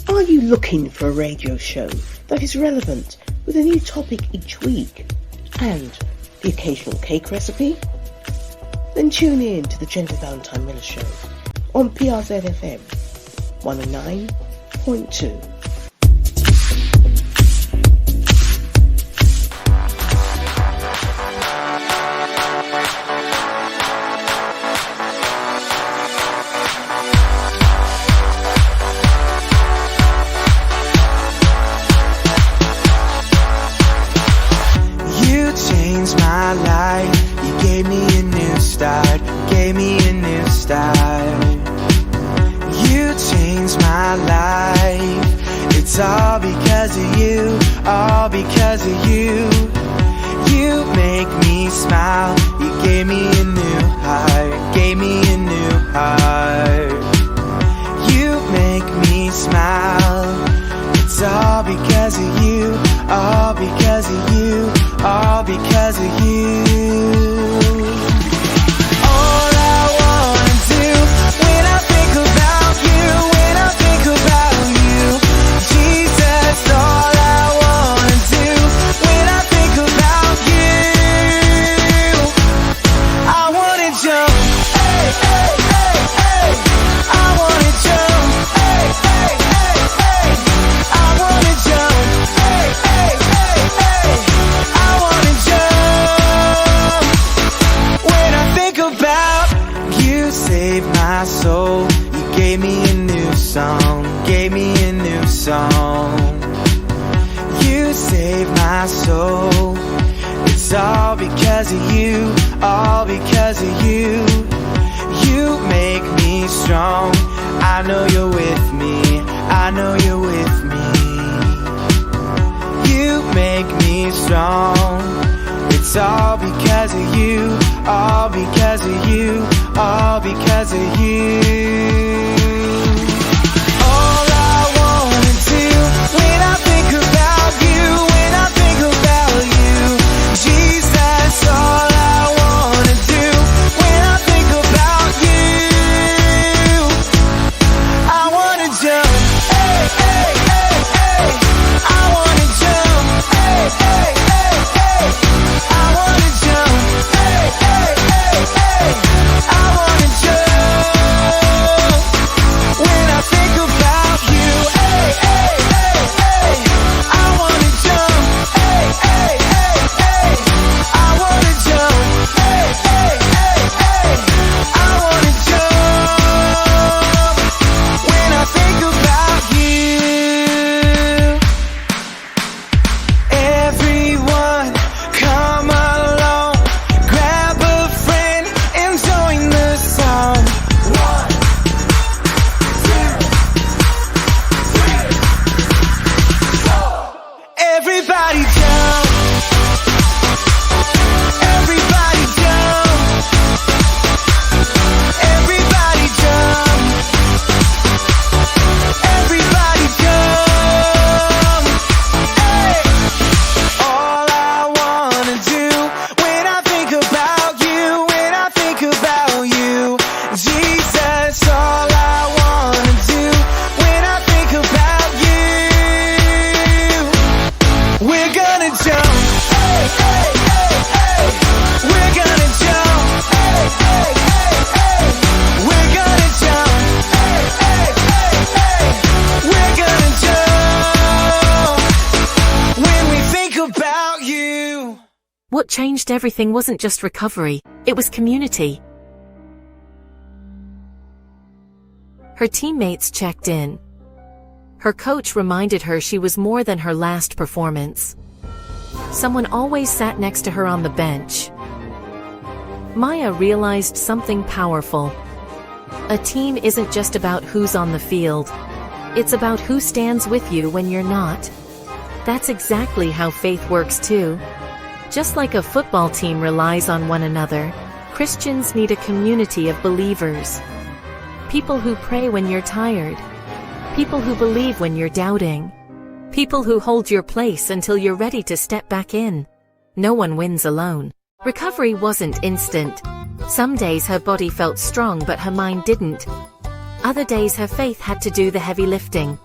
Are you looking for a radio show that is relevant with a new topic each week and the occasional cake recipe? Then tune in to the Gentle Valentine-Miller Show on PRZ FM 109.2. My life, you gave me a new start, gave me a new start. You changed my life. It's all because of you, all because of you. You make me smile. You gave me a new heart, gave me a new heart. You make me smile. It's all because of you, all because of you, all because of you. All I wanna do when I think about you, when I think about you, Jesus, all I wanna do when I think about you, I wanna jump, hey, hey, hey, hey, I wanna jump, hey, hey, hey, hey, I wanna jump, hey, hey, hey, hey, I wanna jump. When I think about you, saved my soul. You gave me a new song, gave me a new song. You saved my soul. It's all because of you, all because of you. You make me strong. I know you're with me, I know you're with me. You make me strong. It's all because of you, all because of you, all because of you. All I wanna do when I think about you, when I think about you, Jesus, all I wanna do when I think about you, I wanna jump, hey, hey, hey, hey, I wanna jump, hey, hey, hey, hey, I wanna jump, hey, hey, hey, hey, I wanna jump. When I think about you, hey, hey, hey, hey, I wanna jump, hey, hey, hey, hey, I wanna jump, hey, hey, hey, hey, I wanna jump. When I think about you, everyone come along, grab a friend and join the song. 1, 2, 3, 4. Everybody jump. Everybody jump. Everybody jump. Everybody jump. Hey! All I wanna do when I think about you, when I think about you, Jesus, all I wanna do when I think about you, we're gonna jump, hey, hey, hey, hey, we're gonna jump, hey, hey, hey, hey, we're gonna jump, hey, hey, hey, hey, we're gonna jump when we think about you. What changed everything wasn't just recovery, it was community. Her teammates checked in. Her coach reminded her she was more than her last performance. Someone always sat next to her on the bench. Maya realized something powerful. A team isn't just about who's on the field. It's about who stands with you when you're not. That's exactly how faith works too. Just like a football team relies on one another, Christians need a community of believers. People who pray when you're tired. People who believe when you're doubting. People who hold your place until you're ready to step back in. No one wins alone. Recovery wasn't instant. Some days her body felt strong but her mind didn't. Other days her faith had to do the heavy lifting.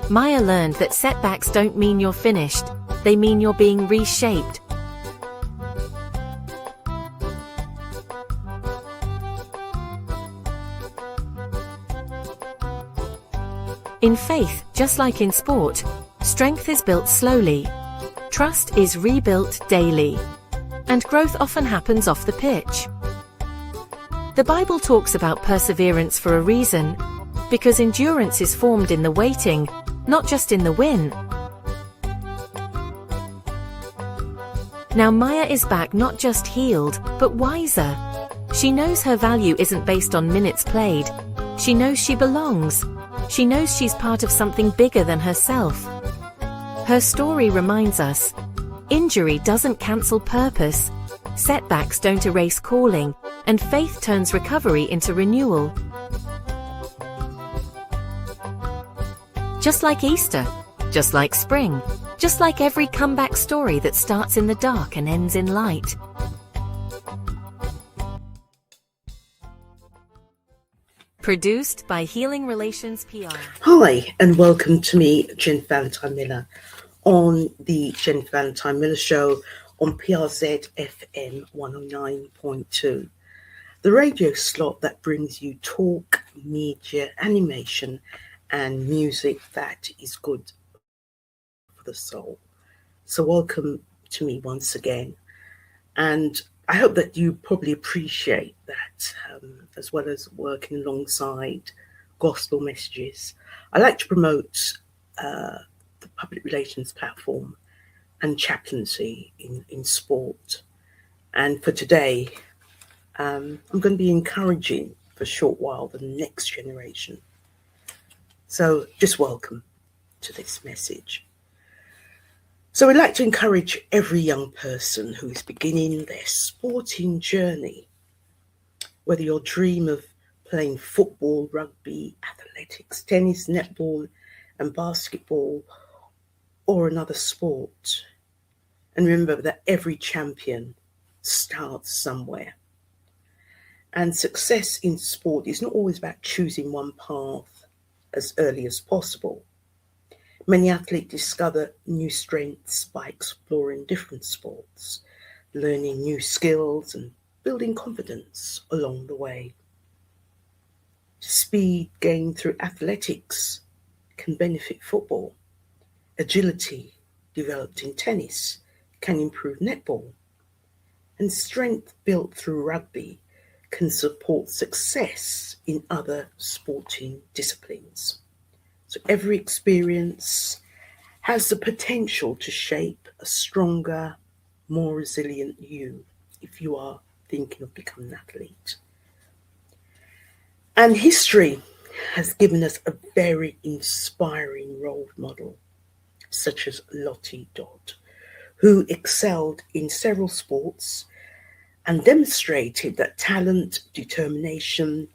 Maya learned that setbacks don't mean you're finished, they mean you're being reshaped. In faith, just like in sport, strength is built slowly, trust is rebuilt daily, and growth often happens off the pitch. The Bible talks about perseverance for a reason, because endurance is formed in the waiting, not just in the win. Now Maya is back, not just healed, but wiser. She knows her value isn't based on minutes played. She knows she belongs. She knows she's part of something bigger than herself. Her story reminds us, injury doesn't cancel purpose, setbacks don't erase calling, and faith turns recovery into renewal. Just like Easter, just like spring, just like every comeback story that starts in the dark and ends in light. Produced by Healing Relations PR. Hi, and welcome to me, Jen Valentine-Miller, on the Jen Valentine-Miller Show on PRZ FM 109.2. The radio slot that brings you talk, media, animation, and music that is good for the soul. So welcome to me once again. And I hope that you probably appreciate that, as well as working alongside gospel messages. I like to promote the public relations platform and chaplaincy in sport. And for today, I'm going to be encouraging for a short while the next generation. So just welcome to this message. So we'd like to encourage every young person who is beginning their sporting journey, whether your dream of playing football, rugby, athletics, tennis, netball, and basketball, or another sport. And remember that every champion starts somewhere. And success in sport is not always about choosing one path as early as possible. Many athletes discover new strengths by exploring different sports, learning new skills and building confidence along the way. Speed gained through athletics can benefit football. Agility developed in tennis can improve netball. And strength built through rugby can support success in other sporting disciplines. So every experience has the potential to shape a stronger, more resilient you if you are thinking of becoming an athlete. And history has given us a very inspiring role model, such as Lottie Dodd, who excelled in several sports and demonstrated that talent, determination,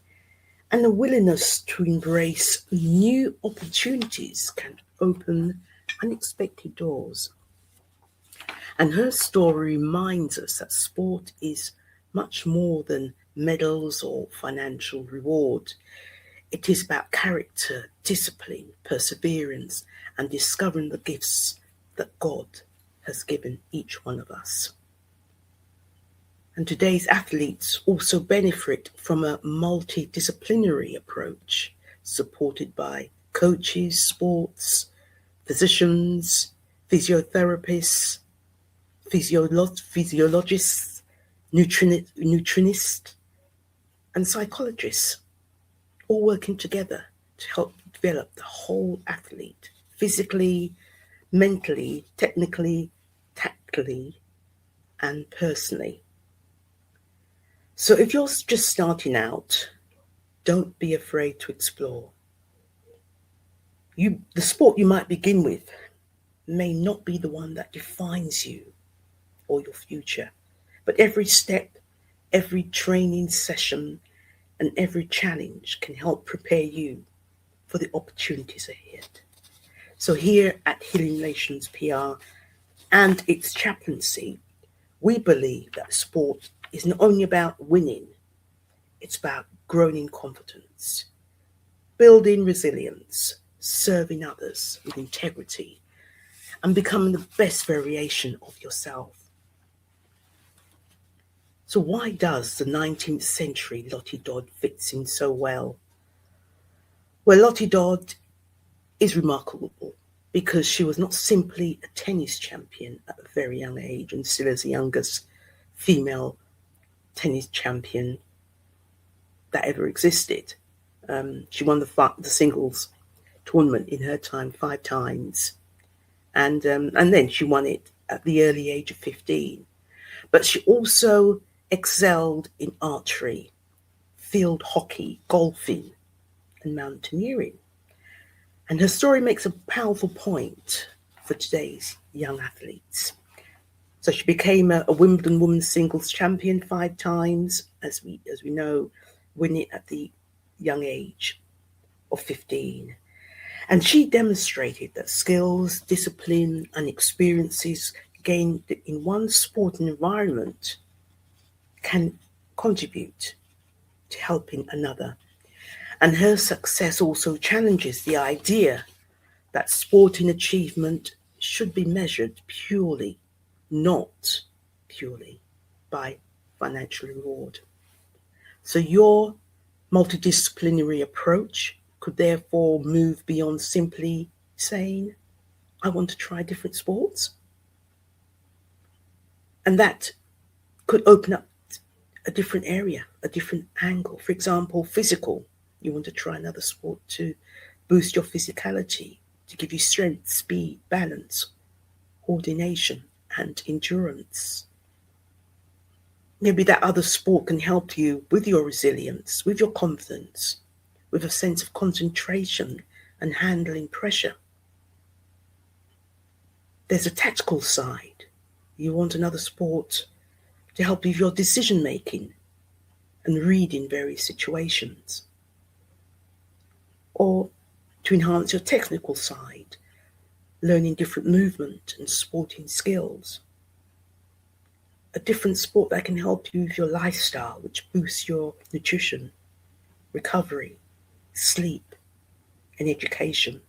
and a willingness to embrace new opportunities can open unexpected doors. And her story reminds us that sport is much more than medals or financial reward. It is about character, discipline, perseverance, and discovering the gifts that God has given each one of us. And today's athletes also benefit from a multidisciplinary approach supported by coaches, sports, physicians, physiotherapists, physiologists, nutritionists, and psychologists, all working together to help develop the whole athlete, physically, mentally, technically, tactically, and personally. So if you're just starting out, don't be afraid to explore. The sport you might begin with may not be the one that defines you or your future, but every step, every training session, and every challenge can help prepare you for the opportunities ahead. So here at Healing Relations PR and its chaplaincy, we believe that sport is not only about winning, it's about growing in confidence, building resilience, serving others with integrity, and becoming the best variation of yourself. So why does the 19th century Lottie Dodd fits in so well? Well, Lottie Dodd is remarkable because she was not simply a tennis champion at a very young age and still as the youngest female tennis champion that ever existed. She won the singles tournament in her time 5 times, and then she won it at the early age of 15. But she also excelled in archery, field hockey, golfing, and mountaineering. And her story makes a powerful point for today's young athletes. So she became a Wimbledon women's singles champion 5 times, as we know, winning at the young age of 15. And she demonstrated that skills, discipline, and experiences gained in one sporting environment can contribute to helping another. And her success also challenges the idea that sporting achievement should be measured purely, not purely by financial reward. So your multidisciplinary approach could therefore move beyond simply saying, I want to try different sports. And that could open up a different area, a different angle. For example, physical. You want to try another sport to boost your physicality, to give you strength, speed, balance, coordination, and endurance. Maybe that other sport can help you with your resilience, with your confidence, with a sense of concentration and handling pressure. There's a tactical side. You want another sport to help you with your decision making and reading various situations. Or to enhance your technical side, learning different movement and sporting skills. A different sport that can help you with your lifestyle, which boosts your nutrition, recovery, sleep, and education.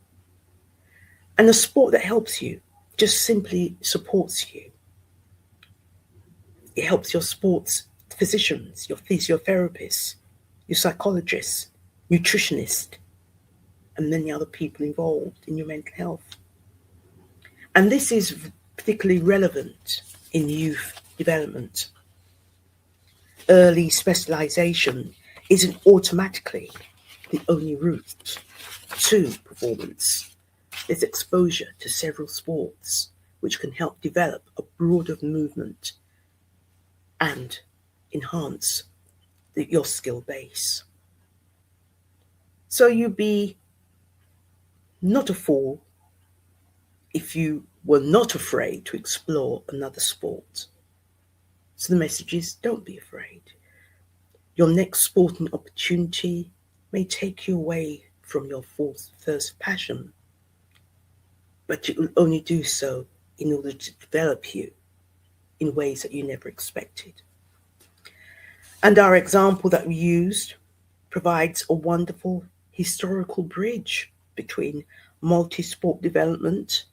And a sport that helps you, just simply supports you. It helps your sports physicians, your physiotherapists, your psychologists, nutritionists, and many other people involved in your mental health. And this is particularly relevant in youth development. Early specialization isn't automatically the only route to performance. There's exposure to several sports which can help develop a broader movement and enhance your skill base. So you'd be not a fool if you were not afraid to explore another sport. So the message is, don't be afraid. Your next sporting opportunity may take you away from your first passion, but it will only do so in order to develop you in ways that you never expected. And our example that we used provides a wonderful historical bridge between multi-sport development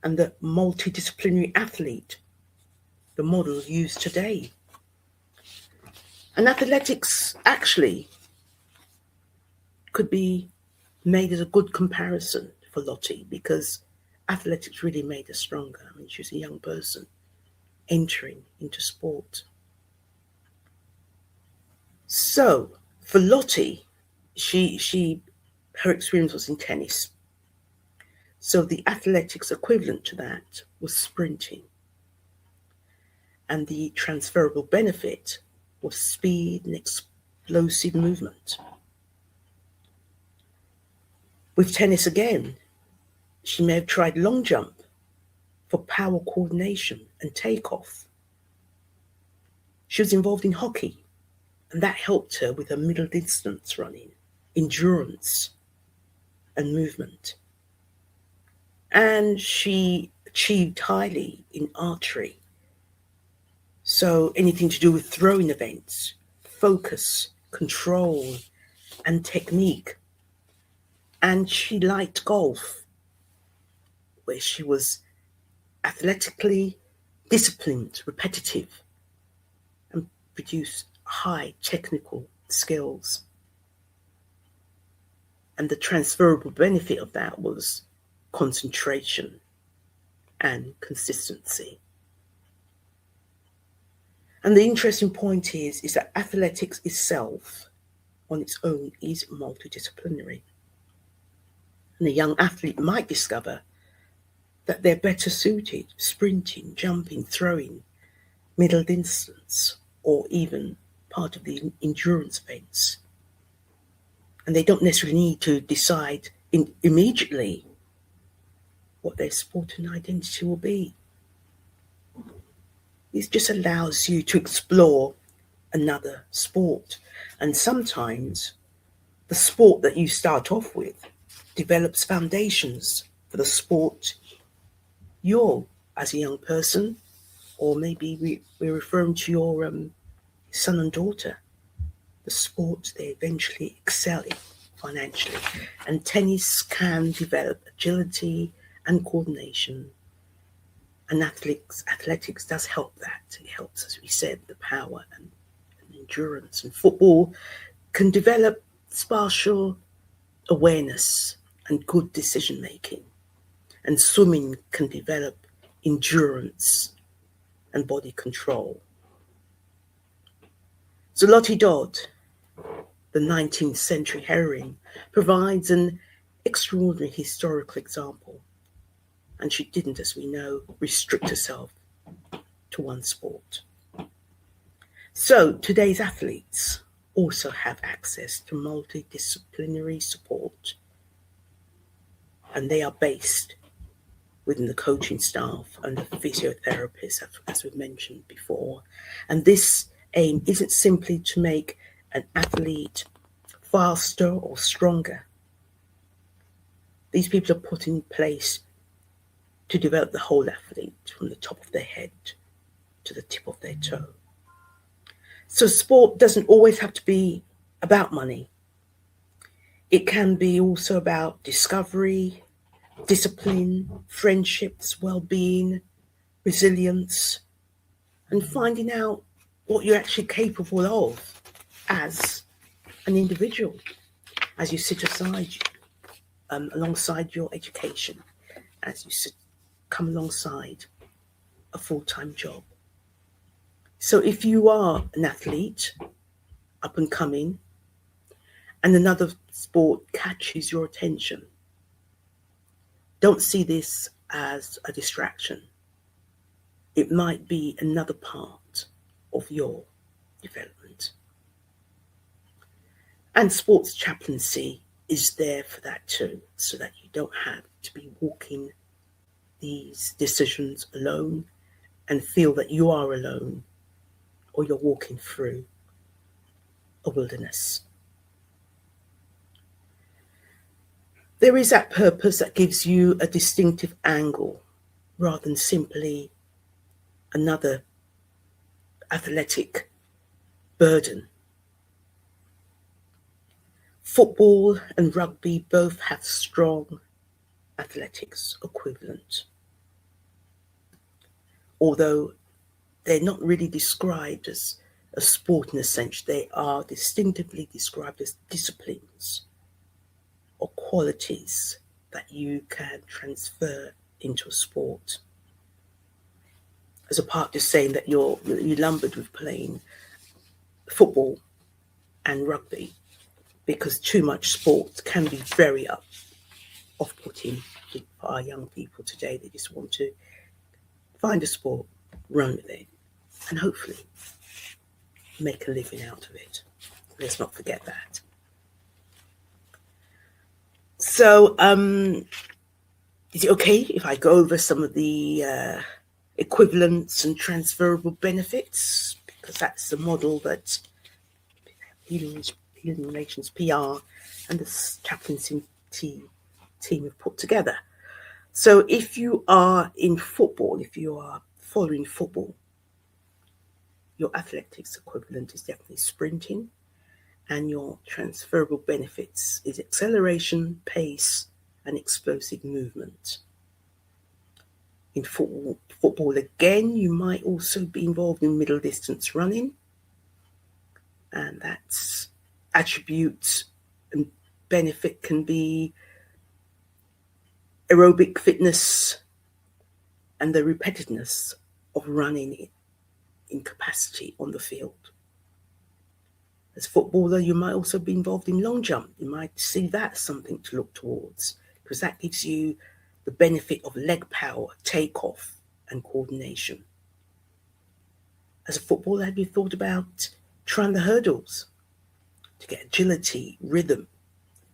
and the multidisciplinary athlete, the model used today. And athletics actually could be made as a good comparison for Lottie, because athletics really made her stronger. I mean, she was a young person entering into sport. So for Lottie, her experience was in tennis. So the athletics equivalent to that was sprinting. And the transferable benefit was speed and explosive movement. With tennis again, she may have tried long jump for power coordination and takeoff. She was involved in hockey, and that helped her with her middle distance running, endurance, and movement. And she achieved highly in archery. So anything to do with throwing events, focus, control, and technique. And she liked golf, where she was athletically disciplined, repetitive, and produced high technical skills. And the transferable benefit of that was concentration and consistency. And the interesting point is that athletics itself on its own is multidisciplinary. And a young athlete might discover that they're better suited sprinting, jumping, throwing, middle distance, or even part of the endurance events. And they don't necessarily need to decide immediately what their sporting identity will be. It just allows you to explore another sport. And sometimes the sport that you start off with develops foundations for the sport you're as a young person, or maybe we're referring to your son and daughter, the sport they eventually excel in financially. And tennis can develop agility and coordination. And athletics does help that. It helps, as we said, the power and endurance. And football can develop spatial awareness and good decision making. And swimming can develop endurance and body control. So Lottie Dodd, the 19th century heroine, provides an extraordinary historical example. And she didn't, as we know, restrict herself to one sport. So today's athletes also have access to multidisciplinary support, and they are based within the coaching staff and the physiotherapists, as we've mentioned before. And this aim isn't simply to make an athlete faster or stronger. These people are put in place to develop the whole athlete from the top of their head to the tip of their toe. So sport doesn't always have to be about money. It can be also about discovery, discipline, friendships, well-being, resilience, and finding out what you're actually capable of as an individual, as you sit aside, alongside your education, as you come alongside a full-time job. So if you are an athlete, up and coming, and another sport catches your attention, don't see this as a distraction. It might be another part of your development. And sports chaplaincy is there for that too, so that you don't have to be walking these decisions alone and feel that you are alone, or you're walking through a wilderness. There is that purpose that gives you a distinctive angle rather than simply another athletic burden. Football and rugby both have strong athletics equivalent, although they're not really described as a sport in a sense. They are distinctively described as disciplines or qualities that you can transfer into a sport, as apart to saying that you're lumbered with playing football and rugby, because too much sport can be very off-putting for our young people today. They just want to find a sport, run with it, and hopefully make a living out of it. Let's not forget that. So, is it okay if I go over some of the equivalents and transferable benefits? Because that's the model that Healing Relations PR and the chaplaincy team have put together. So if you are in football, if you are following football, your athletics equivalent is definitely sprinting and your transferable benefits is acceleration, pace, and explosive movement. In football again, you might also be involved in middle distance running, and that's attributes and benefit can be aerobic fitness and the repetitiveness of running in capacity on the field. As a footballer, you might also be involved in long jump. You might see that as something to look towards, because that gives you the benefit of leg power, takeoff, and coordination. As a footballer, have you thought about trying the hurdles to get agility, rhythm,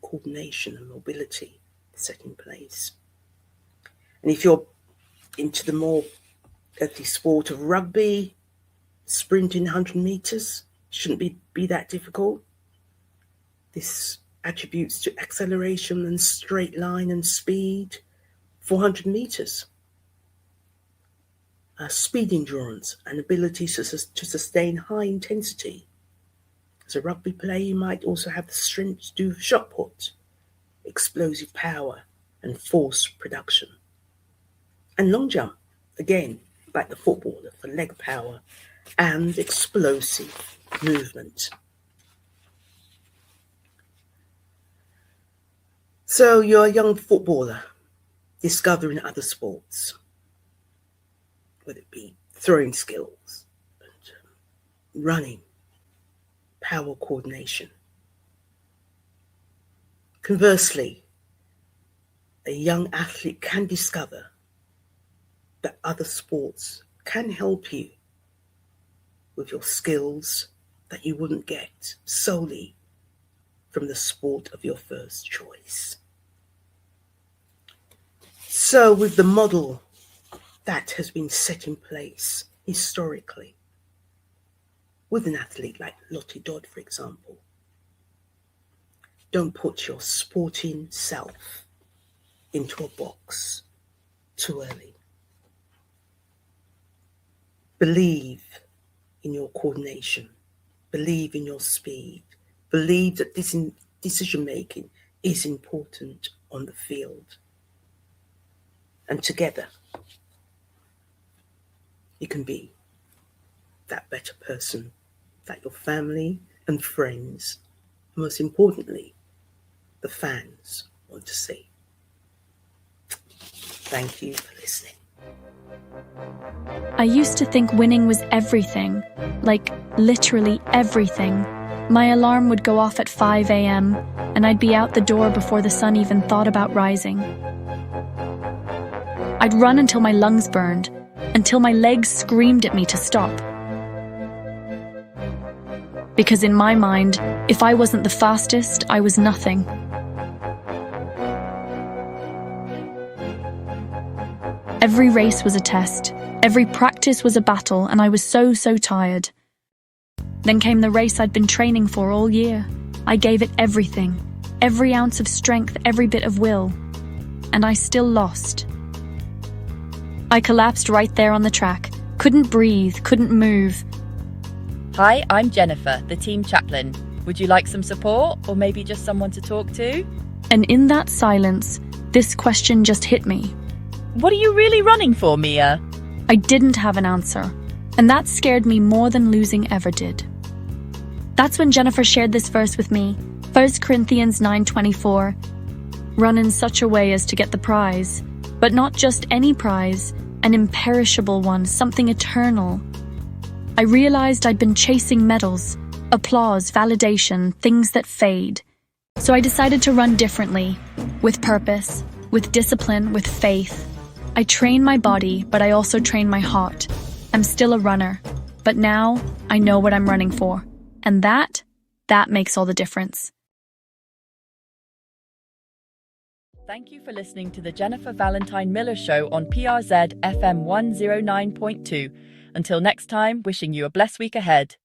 coordination, and mobility set in place? And if you're into the more earthly sport of rugby, sprinting 100 meters shouldn't be that difficult. This attributes to acceleration and straight line and speed, 400 meters. Speed endurance and ability to sustain high intensity. As a rugby player, you might also have the strength to do shot put, explosive power, and force production. And long jump, again, like the footballer, for leg power and explosive movement. So you're a young footballer discovering other sports, whether it be throwing skills, and running, power coordination. Conversely, a young athlete can discover that other sports can help you with your skills that you wouldn't get solely from the sport of your first choice. So with the model that has been set in place historically, with an athlete like Lottie Dodd, for example, don't put your sporting self into a box too early. Believe in your coordination, believe in your speed, believe that this decision making is important on the field. And together, you can be that better person that your family and friends, and most importantly, the fans want to see. Thank you for listening. I used to think winning was everything, like literally everything. My alarm would go off at 5 a.m. and I'd be out the door before the sun even thought about rising. I'd run until my lungs burned, until my legs screamed at me to stop. Because in my mind, if I wasn't the fastest, I was nothing. Every race was a test, every practice was a battle, and I was so tired. Then came the race I'd been training for all year. I gave it everything, every ounce of strength, every bit of will, and I still lost. I collapsed right there on the track, couldn't breathe, couldn't move. Hi, I'm Jennifer, the team chaplain. Would you like some support, or maybe just someone to talk to? And in that silence, this question just hit me. What are you really running for, Mia? I didn't have an answer, and that scared me more than losing ever did. That's when Jennifer shared this verse with me, 1 Corinthians 9:24. Run in such a way as to get the prize, but not just any prize, an imperishable one, something eternal. I realized I'd been chasing medals, applause, validation, things that fade. So I decided to run differently, with purpose, with discipline, with faith. I train my body, but I also train my heart. I'm still a runner, but now I know what I'm running for. And that makes all the difference. Thank you for listening to the Jennifer Valentine-Miller Show on PRZ FM 109.2. Until next time, wishing you a blessed week ahead.